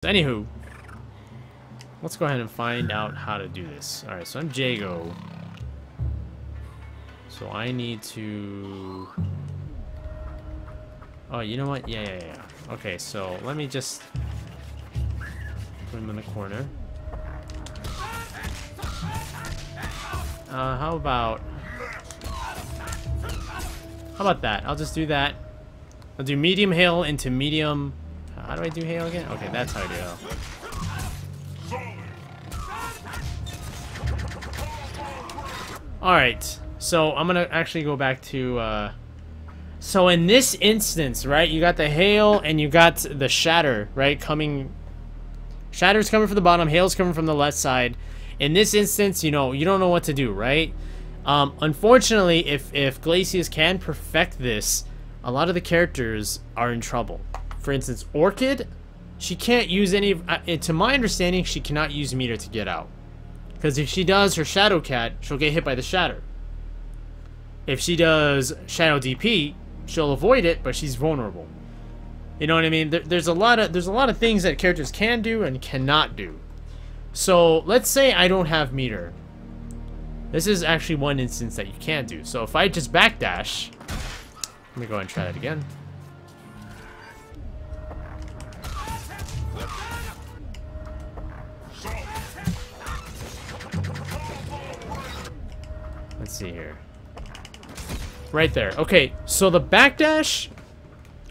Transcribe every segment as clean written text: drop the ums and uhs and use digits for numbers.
Anywho, let's go ahead and find out how to do this. Alright, so I'm Jago. So I need to... Oh, you know what? Yeah. Okay, so let me just put him in the corner. How about that? I'll just do that. I'll do medium hail into medium... How do I do hail again? Okay, that's how I do hail. Alright, so I'm gonna actually go back to, so in this instance, right, you got the hail and you got the shatter, right, coming... Shatter's coming from the bottom, hail's coming from the left side. In this instance, you know, you don't know what to do, right? Unfortunately, if Glacius can perfect this, a lot of the characters are in trouble. For instance, Orchid, she can't use any... to my understanding, she cannot use meter to get out. Because if she does her Shadow Cat, she'll get hit by the Shatter. If she does Shadow DP, she'll avoid it, but she's vulnerable. You know what I mean? There's a lot of things that characters can do and cannot do. So let's say I don't have meter. This is actually one instance that you can't do. So if I just backdash, let me go ahead and try that again. Let's see here. Right there. Okay, so the backdash,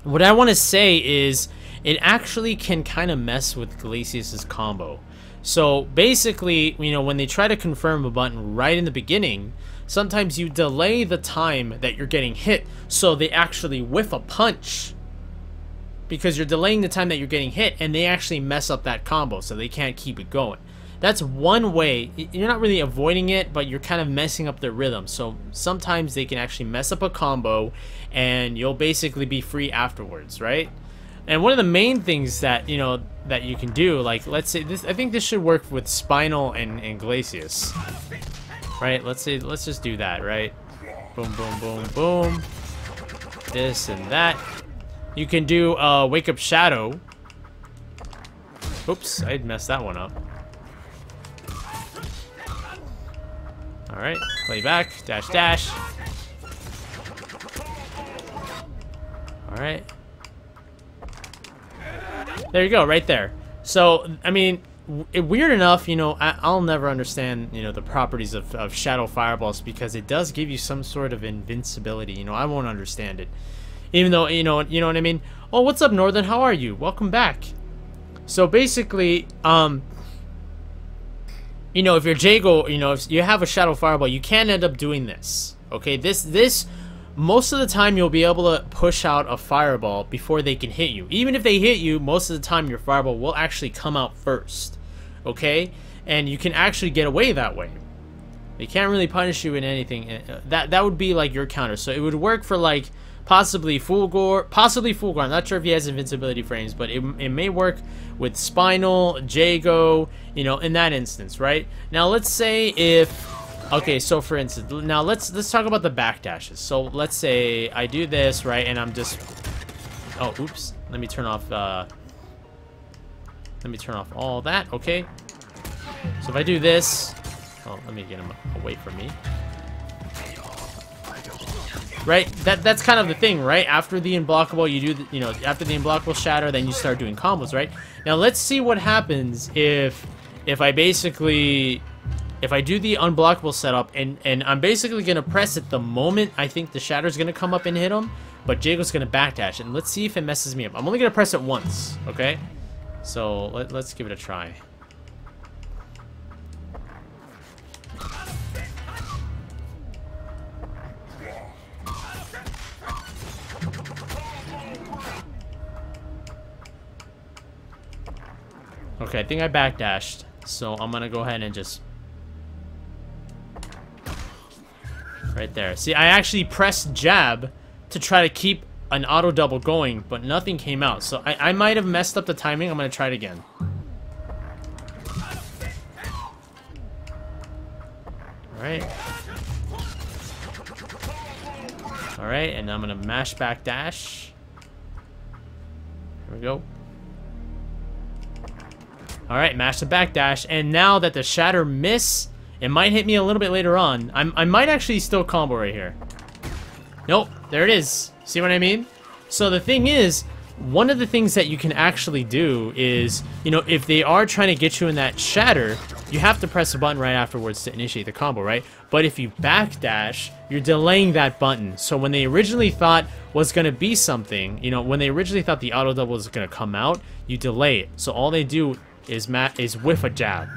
what I want to say is it actually can kind of mess with Glacius's combo. So basically, you know, when they try to confirm a button right in the beginning, sometimes you delay the time that you're getting hit so they actually whiff a punch. Because you're delaying the time that you're getting hit and they actually mess up that combo so they can't keep it going. That's one way. You're not really avoiding it, but you're kind of messing up the rhythm. So sometimes they can actually mess up a combo and you'll basically be free afterwards, right? And one of the main things that, you know, that you can do, like, let's say this, I think this should work with Spinal and Glacius. Right? Let's just do that, right? Boom, boom, boom, boom. This and that. You can do Wake Up Shadow. Oops, I'd messed that one up. Alright, play back, dash, dash. Alright. There you go, right there. So, I mean, weird enough, you know, I'll never understand, you know, the properties of Shadow Fireballs because it does give you some sort of invincibility. You know, I won't understand it. Even though, you know what I mean? Oh, what's up, Northern? How are you? Welcome back. So, basically, you know, if you're Jago, you know, if you have a Shadow Fireball, you can end up doing this. Okay, this most of the time you'll be able to push out a Fireball before they can hit you. Even if they hit you, most of the time your Fireball will actually come out first. Okay, and you can actually get away that way. They can't really punish you in anything. That would be like your counter. So it would work for like possibly Fulgore. I'm not sure if he has invincibility frames, but it may work with Spinal, Jago, you know, in that instance, right? Now let's say if, okay, so for instance, now let's talk about the backdashes. So let's say I do this, right, and I'm just, oh, oops, let me turn off all that, okay? So if I do this, oh, let me get him away from me. Right, that's kind of the thing, right? After the unblockable, you do the, you know, after the unblockable shatter, then you start doing combos, right? Now let's see what happens if I basically, if I do the unblockable setup and I'm basically gonna press it the moment I think the shatter's gonna come up and hit him, but Jago's gonna backdash, and let's see if it messes me up. I'm only gonna press it once, okay? So let's give it a try. Okay, I think I backdashed, so I'm gonna go ahead and just... Right there. See, I actually pressed jab to try to keep an auto double going, but nothing came out. So I might have messed up the timing. I'm gonna try it again. Alright. Alright, and I'm gonna mash back dash. Here we go. Alright, mash the backdash. And now that the shatter miss, it might hit me a little bit later on. I might actually still combo right here. Nope, there it is. See what I mean? So the thing is, one of the things that you can actually do is, you know, if they are trying to get you in that shatter, you have to press a button right afterwards to initiate the combo, right? But if you backdash, you're delaying that button. So when they originally thought was going to be something, you know, when they originally thought the auto double was going to come out, you delay it. So all they do is whiff a jab,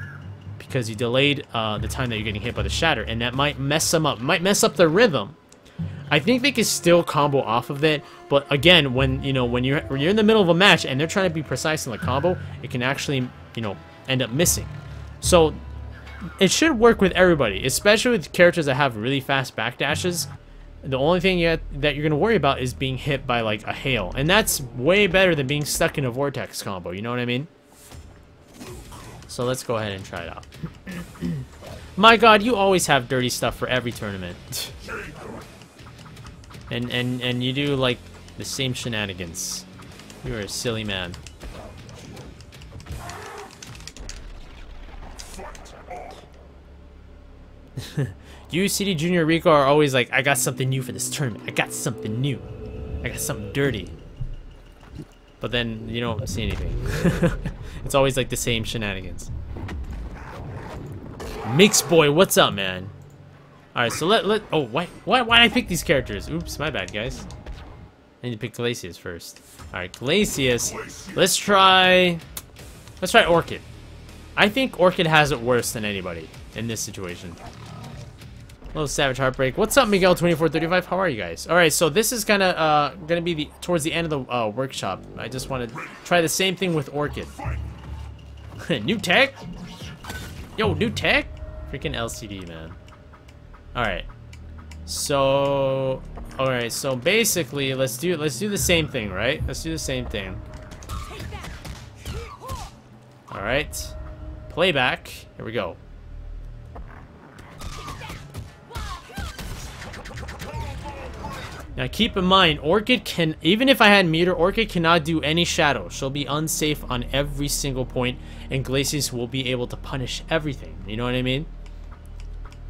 because you delayed the time that you're getting hit by the shatter, and that might mess them up, might mess up the rhythm. I think they can still combo off of it, but again, when you're in the middle of a match and they're trying to be precise in the combo, it can actually, you know, end up missing. So it should work with everybody, especially with characters that have really fast backdashes. The only thing that you're gonna worry about is being hit by like a hail, and that's way better than being stuck in a vortex combo. You know what I mean? So let's go ahead and try it out. My God, you always have dirty stuff for every tournament. And you do like the same shenanigans. You're a silly man. You, CD Junior, Rico are always like, I got something new for this tournament. I got something new. I got something dirty. But then you don't see anything. It's always like the same shenanigans. Mix Boy, what's up, man? Alright, so oh, why did I pick these characters? Oops, my bad, guys. I need to pick Glacius first. Alright, Glacius. Let's try Orchid. I think Orchid has it worse than anybody in this situation. Hello, Savage Heartbreak. What's up, Miguel2435? How are you guys? Alright, so this is kind of gonna be towards the end of the workshop. I just want to try the same thing with Orchid. New tech? Yo, new tech? Freaking LCD, man. Alright. So basically let's do the same thing, right? Let's do the same thing. Alright. Playback. Here we go. Now keep in mind, Orchid can, even if I had meter, Orchid cannot do any shadow. She'll be unsafe on every single point, and Glacius will be able to punish everything. You know what I mean?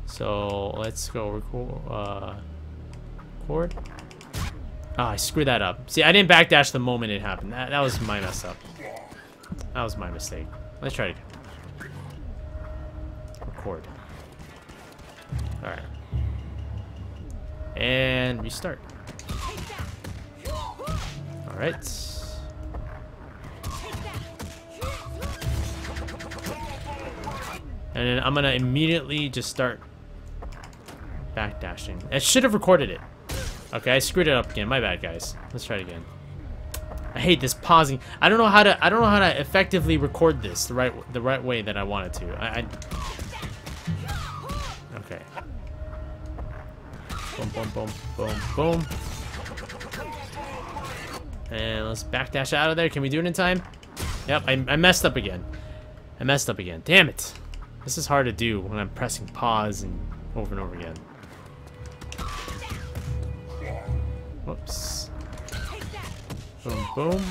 So let's go record. Ah, I screwed that up. See, I didn't backdash the moment it happened. That was my mess up. That was my mistake. Let's try it again. Record. Alright. And restart. Alright. And then I'm gonna immediately just start backdashing. I should have recorded it. Okay, I screwed it up again. My bad, guys. Let's try it again. I hate this pausing. I don't know how to effectively record this the right way that I want it to. Okay. Boom, boom, boom, boom, boom. And let's backdash out of there. Can we do it in time? Yep, I messed up again. I messed up again. Damn it. This is hard to do when I'm pressing pause and over again. Whoops. Boom, boom.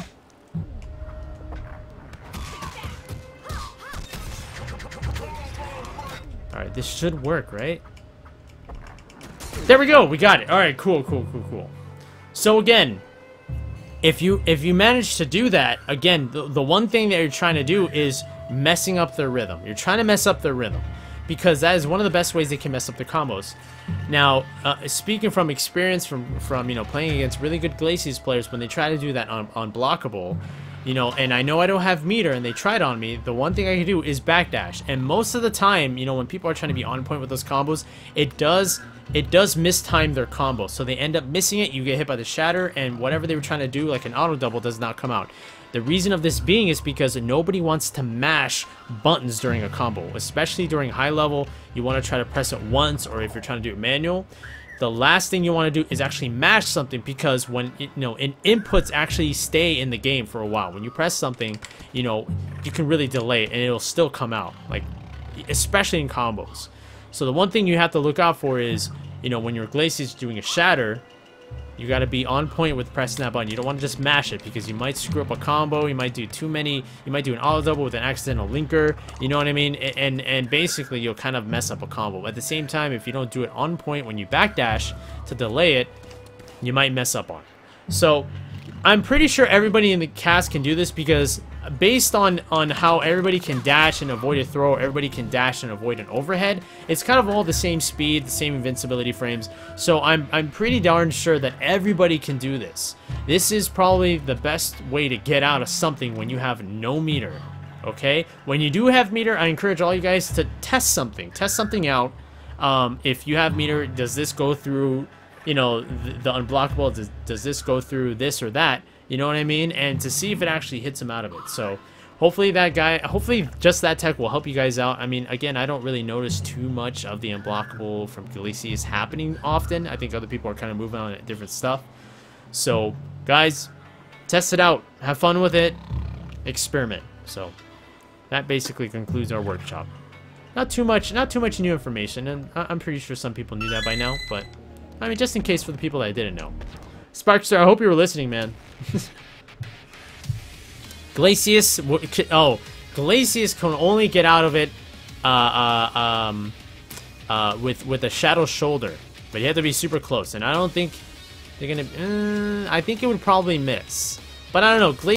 Alright, this should work, right? There we go, we got it. Alright, cool. So again, if you manage to do that, again, the one thing that you're trying to do is messing up their rhythm. You're trying to mess up their rhythm, because that is one of the best ways they can mess up their combos. Now, speaking from experience from you know, playing against really good Glacius players, when they try to do that on unblockable, you know, and I know I don't have meter and they tried on me, the one thing I can do is backdash. And most of the time, you know, when people are trying to be on point with those combos, it does mistime their combo, so they end up missing it. You get hit by the shatter, and whatever they were trying to do, like an auto double, does not come out. The reason of this being is because nobody wants to mash buttons during a combo, especially during high level. You want to try to press it once, or if you're trying to do it manual, the last thing you want to do is actually mash something, because when inputs actually stay in the game for a while. When you press something, you know, you can really delay it and it'll still come out, like especially in combos. So the one thing you have to look out for is, you know, when your Glacius is doing a shatter, You got to be on point with pressing that button. You don't want to just mash it because you might screw up a combo. You might do too many. You might do an auto double with an accidental linker. You know what I mean? And basically, you'll kind of mess up a combo. At the same time, if you don't do it on point when you backdash to delay it, you might mess up on it. So I'm pretty sure everybody in the cast can do this because based on how everybody can dash and avoid a throw, everybody can dash and avoid an overhead, it's kind of all the same speed, the same invincibility frames. So I'm pretty darn sure that everybody can do this. This is probably the best way to get out of something when you have no meter. Okay, when you do have meter, I encourage all you guys to test something out. If you have meter, does this go through, you know, the unblockable? Does this go through this or that? You know what I mean? And to see if it actually hits him out of it. So hopefully hopefully just that tech will help you guys out. I mean, again, I don't really notice too much of the unblockable from Glacius happening often. I think other people are kind of moving on to different stuff. So guys, test it out. Have fun with it. Experiment. So that basically concludes our workshop. Not too much new information, and I'm pretty sure some people knew that by now, but I mean, just in case for the people that didn't know. Sparkster, I hope you were listening, man. Glacius, Glacius can only get out of it with a shadow shoulder, but you have to be super close, and I don't think they're gonna. I think it would probably miss, but I don't know.